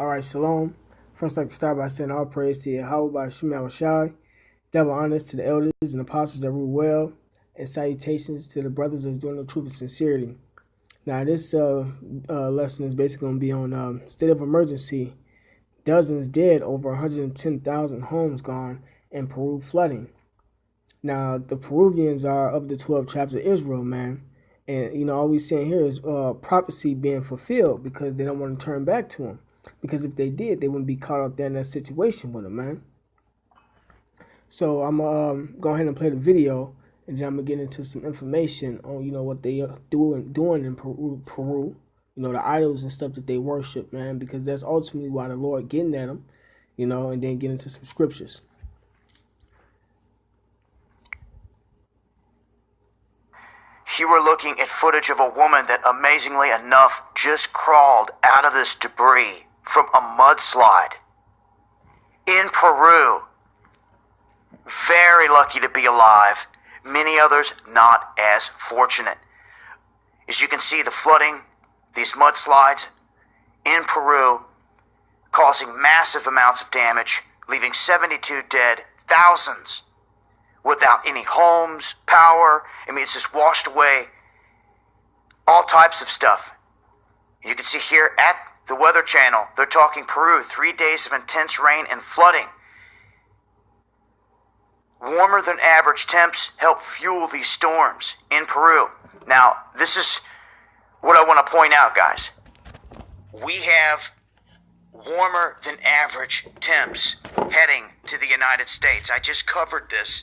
Alright, Shalom. First, I'd like to start by saying all praise to Yahweh by Shema Shai, double honors to the elders and apostles that rule well, and salutations to the brothers that's doing the truth and sincerity. Now, this lesson is basically going to be on state of emergency, dozens dead, over 110,000 homes gone, and Peru flooding. Now, the Peruvians are of the 12 tribes of Israel, man. And, all we're seeing here is prophecy being fulfilled because they don't want to turn back to him. Because if they did, they wouldn't be caught up there in that situation with him, man. So I'm going to go ahead and play the video, and then I'm going to get into some information on, what they are doing in Peru. The idols and stuff that they worship, man, because that's ultimately why the Lord getting at them, and then get into some scriptures. You were looking at footage of a woman that, amazingly enough, just crawled out of this debris from a mudslide in Peru. Very lucky to be alive. Many others not as fortunate. As you can see, the flooding, these mudslides in Peru, causing massive amounts of damage, leaving 72 dead, thousands without any homes, power. I mean, it's just washed away. All types of stuff. You can see here at the Weather Channel, they're talking Peru, 3 days of intense rain and flooding. Warmer than average temps help fuel these storms in Peru. Now, this is what I want to point out, guys. We have warmer than average temps heading to the United States. I just covered this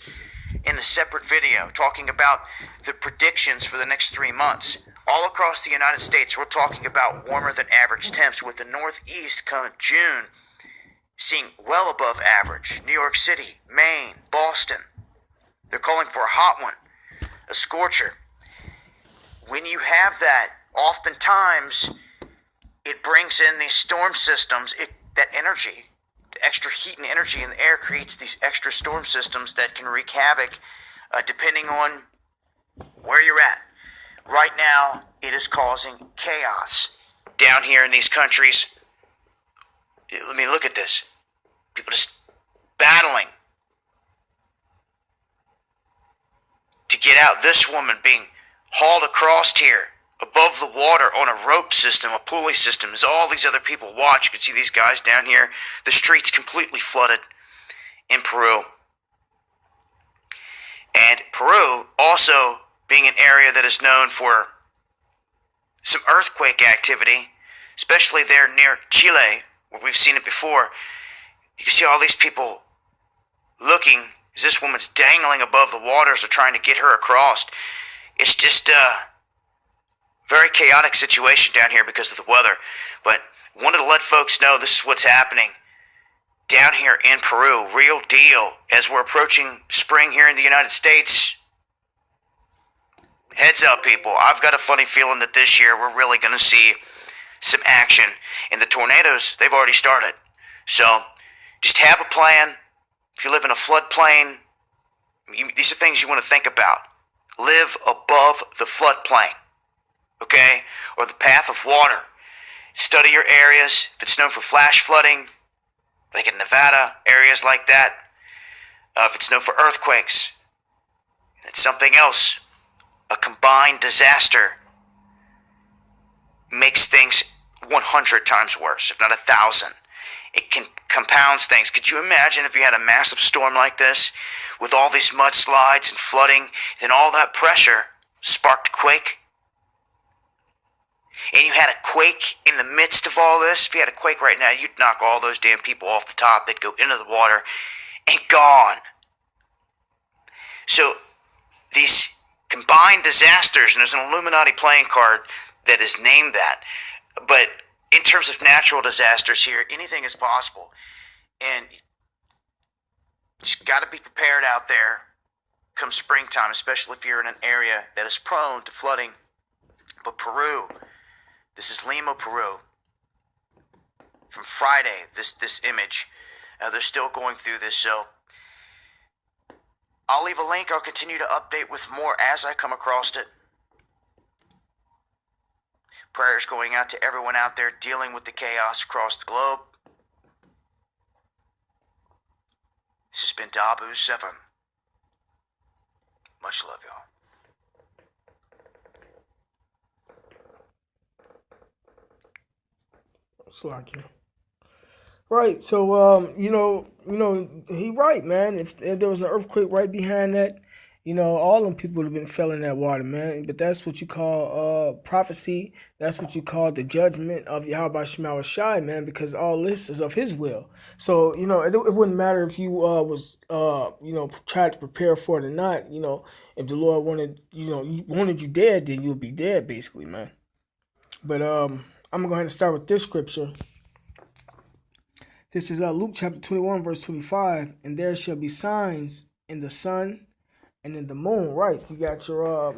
in a separate video talking about the predictions for the next 3 months. All across the United States, we're talking about warmer than average temps, with the Northeast come June seeing well above average. New York City, Maine, Boston. They're calling for a hot one, a scorcher. When you have that, oftentimes it brings in these storm systems, that energy, the extra heat and energy in the air creates these extra storm systems that can wreak havoc depending on where you're at. Right now, it is causing chaos down here in these countries. I mean, look at this. People just battling to get out. This woman being hauled across here above the water on a rope system, a pulley system, as all these other people watch. You can see these guys down here. The streets completely flooded in Peru. And Peru also being an area that is known for some earthquake activity, especially there near Chile, where we've seen it before. You can see all these people looking as this woman's dangling above the waters. They're trying to get her across. It's just very chaotic situation down here because of the weather. But wanted to let folks know this is what's happening down here in Peru. Real deal. As we're approaching spring here in the United States, heads up, people. I've got a funny feeling that this year we're really going to see some action. And the tornadoes, they've already started. So just have a plan. If you live in a floodplain, these are things you want to think about. Live above the floodplain. Okay, or the path of water. Study your areas. If it's known for flash flooding, like in Nevada, areas like that. If it's known for earthquakes, it's something else. A combined disaster makes things 100 times worse, if not 1,000. It compounds things. Could you imagine if you had a massive storm like this with all these mudslides and flooding, then all that pressure sparked a quake? And you had a quake in the midst of all this. If you had a quake right now, you'd knock all those damn people off the top. They'd go into the water and gone. So these combined disasters, and there's an Illuminati playing card that is named that. But in terms of natural disasters here, anything is possible. And you just got to be prepared out there come springtime, especially if you're in an area that is prone to flooding. But Peru, this is Lima, Peru. From Friday, this image. They're still going through this, so I'll leave a link. I'll continue to update with more as I come across it. Prayers going out to everyone out there dealing with the chaos across the globe. This has been Dabu7. Much love, y'all. Slack you. Right. So he right, man. If there was an earthquake right behind that, all them people would have been fell in that water, man. But that's what you call prophecy. That's what you call the judgment of Yahweh Shema Shai, man, because all this is of his will. So, it wouldn't matter if you tried to prepare for it or not. If the Lord wanted, wanted you dead, then you'll be dead, basically, man. But I'm gonna go ahead and start with this scripture. This is Luke chapter 21, verse 25. And there shall be signs in the sun and in the moon. Right. You got your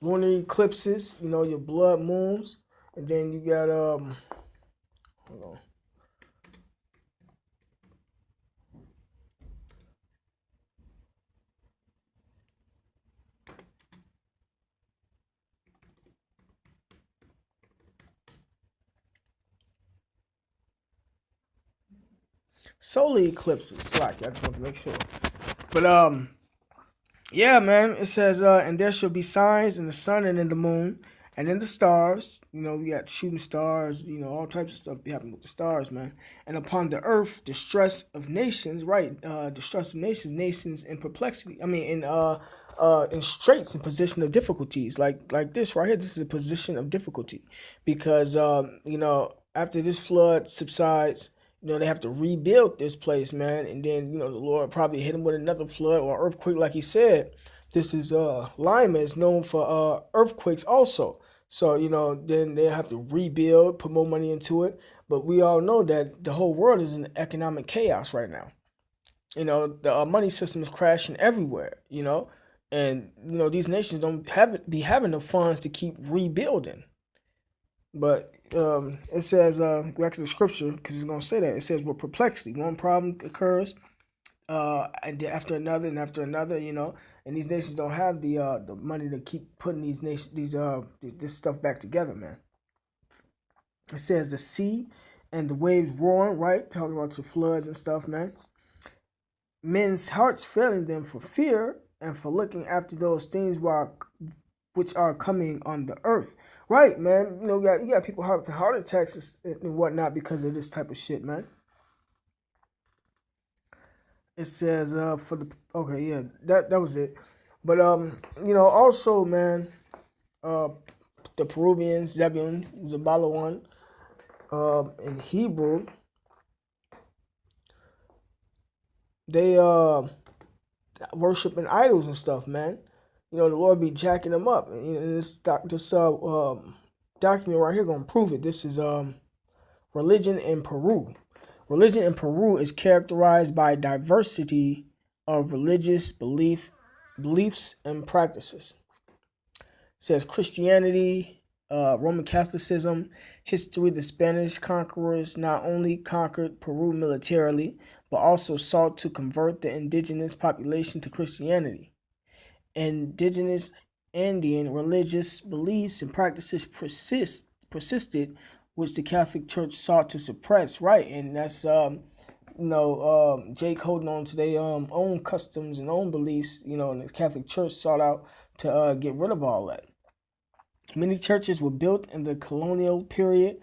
lunar eclipses, your blood moons. And then you got, hold on. Solar eclipses. Right. I just want to make sure. But, yeah, man. It says, and there shall be signs in the sun and in the moon and in the stars. We got shooting stars, all types of stuff be happening with the stars, man. And upon the earth, distress of nations, right? Distress of nations in perplexity. I mean, in straits, in position of difficulties, like this right here. This is a position of difficulty because, after this flood subsides, they have to rebuild this place, man. And then, the Lord probably hit him with another flood or earthquake, like he said. This is Lima is known for earthquakes also. So, then they have to rebuild, put more money into it. But we all know that the whole world is in economic chaos right now. The money system is crashing everywhere, and, these nations don't be having the funds to keep rebuilding. But it says, back to the scripture, because it's going to say that. It says, with perplexity, one problem occurs, and after another, and these nations don't have the money to keep putting this stuff back together, man. It says the sea and the waves roaring, right? Talking about the floods and stuff, man. Men's hearts failing them for fear and for looking after those things which are coming on the earth. Right, man. You got people having heart attacks and whatnot because of this type of shit, man. It says that was it. But also, man, the Peruvians, Zebulun, Zabalawan, in Hebrew, they worshiping idols and stuff, man. The Lord be jacking them up. And this document right here gonna prove it. This is religion in Peru. Religion in Peru is characterized by diversity of religious beliefs and practices. It says Christianity, Roman Catholicism, history. The Spanish conquerors not only conquered Peru militarily, but also sought to convert the indigenous population to Christianity. Indigenous Andean religious beliefs and practices persisted, which the Catholic Church sought to suppress. Right, and that's Jake holding on to their own customs and own beliefs. And the Catholic Church sought out to get rid of all that. Many churches were built in the colonial period,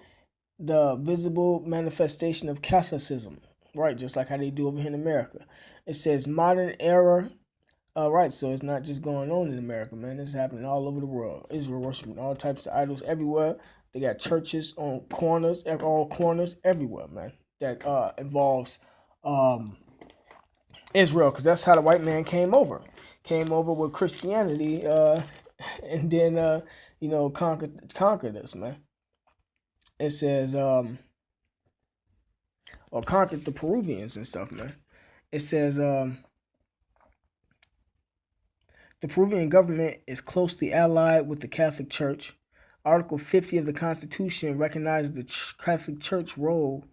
the visible manifestation of Catholicism. Right, just like how they do over here in America. It says modern era. Right, so it's not just going on in America, man. It's happening all over the world. Israel worshiping all types of idols everywhere. They got churches on corners, all corners everywhere, man. That involves Israel, because that's how the white man came over. Came over with Christianity, and then conquered us, man. It says or conquered the Peruvians and stuff, man. It says the Peruvian government is closely allied with the Catholic Church. Article 50 of the Constitution recognizes the Catholic Church role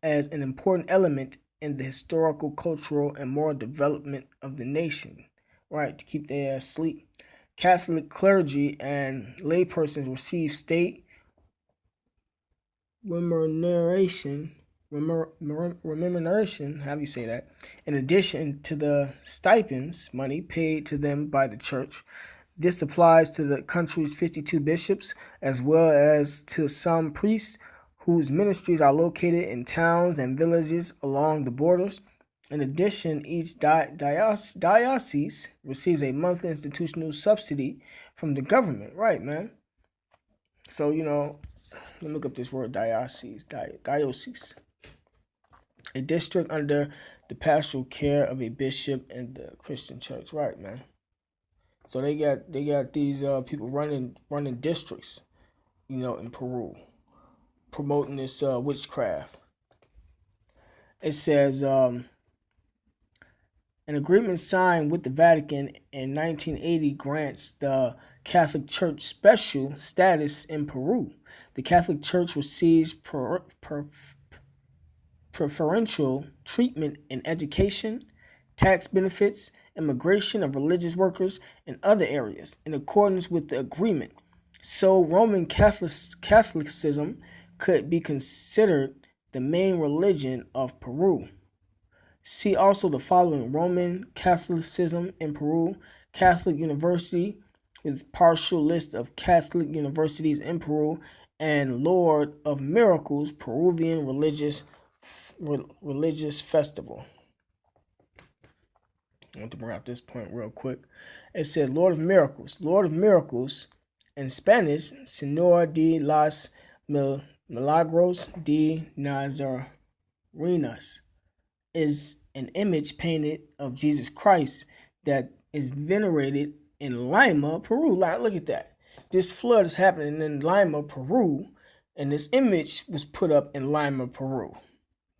as an important element in the historical, cultural, and moral development of the nation. Right, to keep their ass asleep. Catholic clergy and laypersons receive state remuneration, remuneration, how do you say that? In addition to the stipends, money paid to them by the church. This applies to the country's 52 bishops, as well as to some priests whose ministries are located in towns and villages along the borders. In addition, each diocese receives a monthly institutional subsidy from the government. Right, man. So, let me look up this word diocese. Diocese. A district under the pastoral care of a bishop in the Christian church. Right, man. So they got these people running districts, in Peru, promoting this witchcraft. It says an agreement signed with the Vatican in 1980 grants the Catholic Church special status in Peru. The Catholic Church receives preferential treatment in education, tax benefits, immigration of religious workers, and other areas in accordance with the agreement. So Roman Catholicism could be considered the main religion of Peru. See also the following: Roman Catholicism in Peru, Catholic University with partial list of Catholic universities in Peru, and Lord of Miracles Peruvian religious festival. I want to bring out this point real quick. It said Lord of Miracles. Lord of Miracles in Spanish, Señor de las Milagros de Nazarenas, is an image painted of Jesus Christ that is venerated in Lima, Peru. Look at that. This flood is happening in Lima, Peru, and this image was put up in Lima, Peru.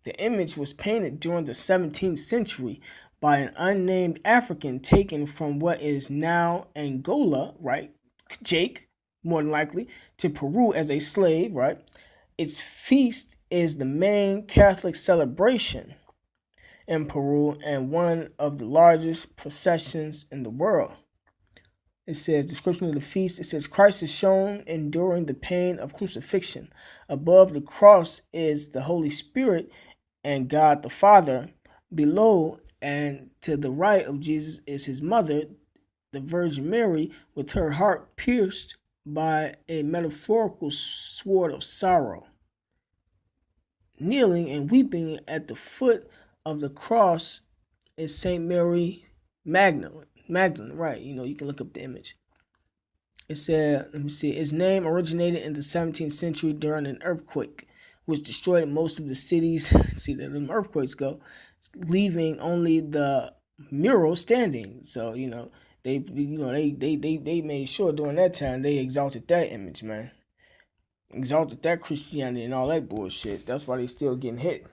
The image was painted during the 17th century by an unnamed African taken from what is now Angola, right? Jake, more than likely, to Peru as a slave, right? Its feast is the main Catholic celebration in Peru and one of the largest processions in the world. It says, description of the feast, it says, Christ is shown enduring the pain of crucifixion. Above the cross is the Holy Spirit and God the Father. Below and to the right of Jesus is his mother, the Virgin Mary, with her heart pierced by a metaphorical sword of sorrow. Kneeling and weeping at the foot of the cross is Saint Mary Magdalene. Magdalene, right? You can look up the image. It said, let me see, its name originated in the 17th century during an earthquake, which destroyed most of the cities. See, there them earthquakes go, leaving only the mural standing. So, they made sure during that time they exalted that image, man. Exalted that Christianity and all that bullshit. That's why they still getting hit.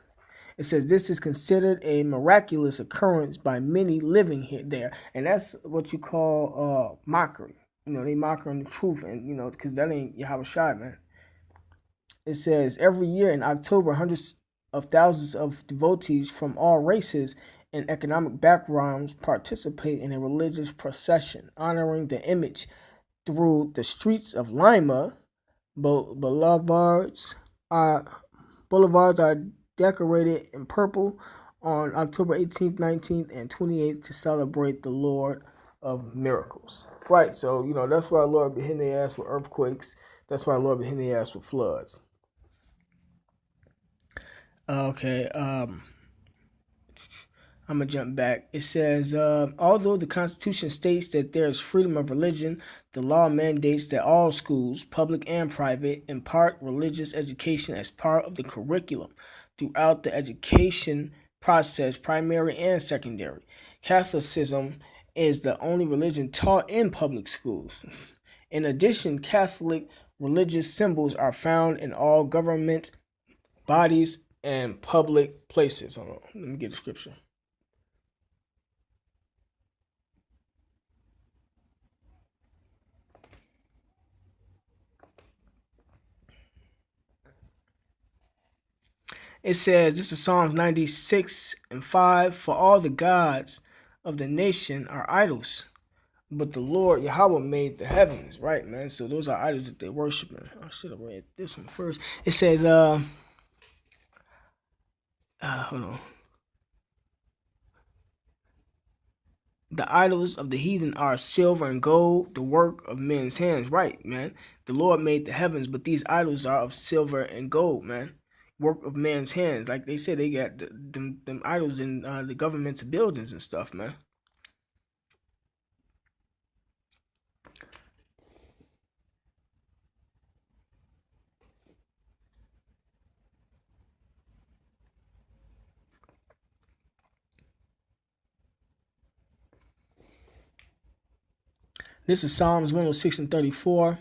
It says this is considered a miraculous occurrence by many living here there, and that's what you call mockery. They mocking the truth, and because that ain't Yahweh Shai, man. It says every year in October, hundreds of thousands of devotees from all races and economic backgrounds participate in a religious procession honoring the image through the streets of Lima. Boulevards are decorated in purple on October 18th, 19th, and 28th to celebrate the Lord of Miracles. Right, so, that's why the Lord be hitting their ass with earthquakes. That's why the Lord be hitting their ass with floods. Okay, I'm going to jump back. It says, although the Constitution states that there is freedom of religion, the law mandates that all schools, public and private, impart religious education as part of the curriculum throughout the education process, primary and secondary. Catholicism is the only religion taught in public schools. In addition, Catholic religious symbols are found in all government bodies and public places. Hold on, let me get the scripture. It says, this is Psalms 96:5. For all the gods of the nation are idols, but the Lord Yahweh made the heavens, right, man? So those are idols that they're worshiping. I should have read this one first. It says, hold on. The idols of the heathen are silver and gold, the work of men's hands. Right, man. The Lord made the heavens, but these idols are of silver and gold, man. Work of man's hands. Like they said, they got them idols in the government's buildings and stuff, man. This is Psalms 106 and 34.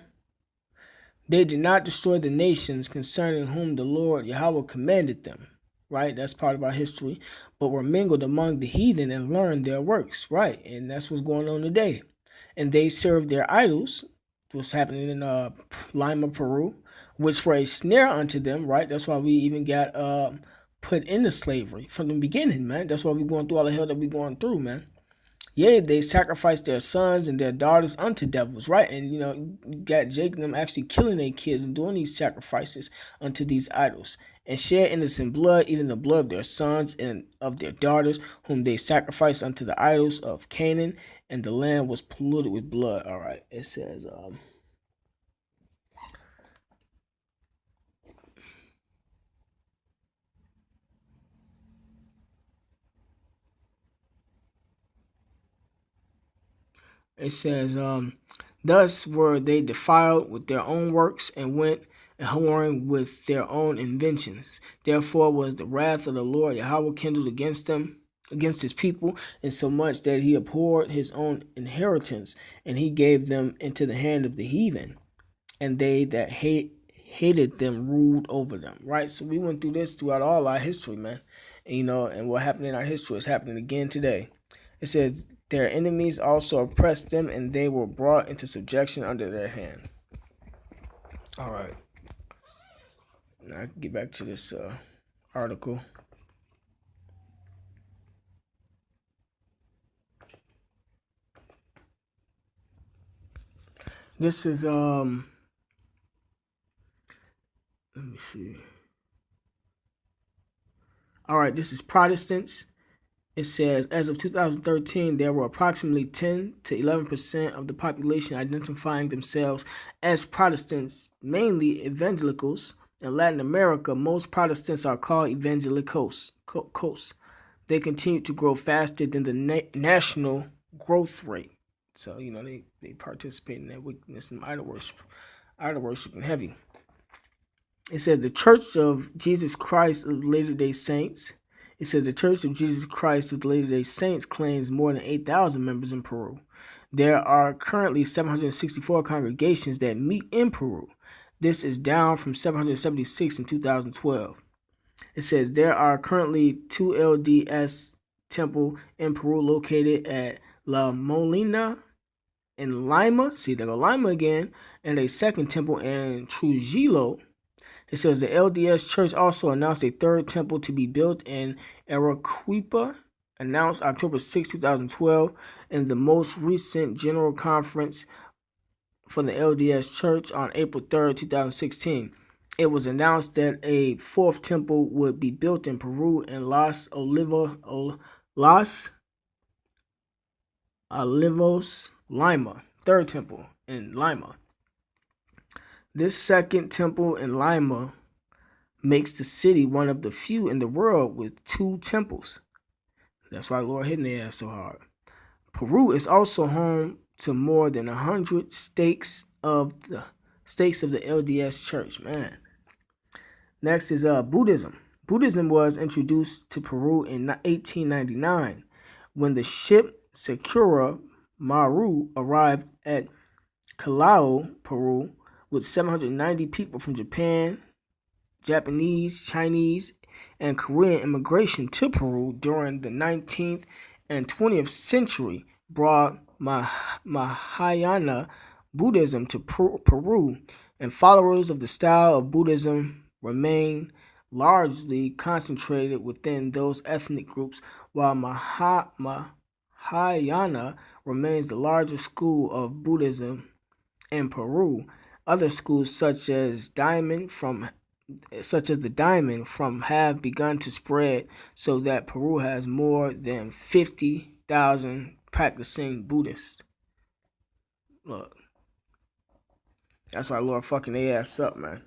They did not destroy the nations concerning whom the Lord Yahweh commanded them. Right? That's part of our history. But were mingled among the heathen and learned their works. Right? And that's what's going on today. And they served their idols, what's happening in Lima, Peru, which were a snare unto them. Right? That's why we even got put into slavery from the beginning, man. That's why we're going through all the hell that we're going through, man. Yea, they sacrificed their sons and their daughters unto devils, right? And you got Jacob and them actually killing their kids and doing these sacrifices unto these idols, and shed innocent blood, even the blood of their sons and of their daughters, whom they sacrificed unto the idols of Canaan, and the land was polluted with blood. All right, it says, thus were they defiled with their own works, and went a whoring with their own inventions. Therefore was the wrath of the Lord Yahweh kindled against them, against his people, insomuch that he abhorred his own inheritance, and he gave them into the hand of the heathen, and they that hated them ruled over them. Right? So we went through this throughout all our history, man. And what happened in our history is happening again today. It says, their enemies also oppressed them, and they were brought into subjection under their hand. All right. Now I can get back to this article. This is let me see. All right, this is Protestants. It says, as of 2013, there were approximately 10 to 11% of the population identifying themselves as Protestants, mainly evangelicals. In Latin America, most Protestants are called evangelicals. They continue to grow faster than the national growth rate. So, they participate in that wickedness and idol worship and heavy. It says the Church of Jesus Christ of Latter-day Saints. It says the Church of Jesus Christ of Latter-day Saints claims more than 8,000 members in Peru. There are currently 764 congregations that meet in Peru. This is down from 776 in 2012. It says there are currently 2 LDS temple in Peru located at La Molina in Lima. See, there go Lima again. And a second temple in Trujillo. It says the LDS Church also announced a third temple to be built in Arequipa, announced October 6, 2012, in the most recent General Conference for the LDS Church on April 3, 2016. It was announced that a fourth temple would be built in Peru in Los Olivos, Lima. Third temple in Lima. This second temple in Lima makes the city one of the few in the world with 2 temples. That's why Lord hitting their ass so hard. Peru is also home to more than 100 stakes of the LDS Church, man. Next is Buddhism. Buddhism was introduced to Peru in 1899 when the ship Sakura Maru arrived at Callao, Peru, with 790 people from Japan, Japanese, Chinese, and Korean immigration to Peru during the 19th and 20th century brought Mahayana Buddhism to Peru, and followers of the style of Buddhism remain largely concentrated within those ethnic groups, while Mahayana remains the largest school of Buddhism in Peru. Other schools, such as the Diamond from, have begun to spread, so that Peru has more than 50,000 practicing Buddhists. Look, that's why Lord fucking they ass up, man.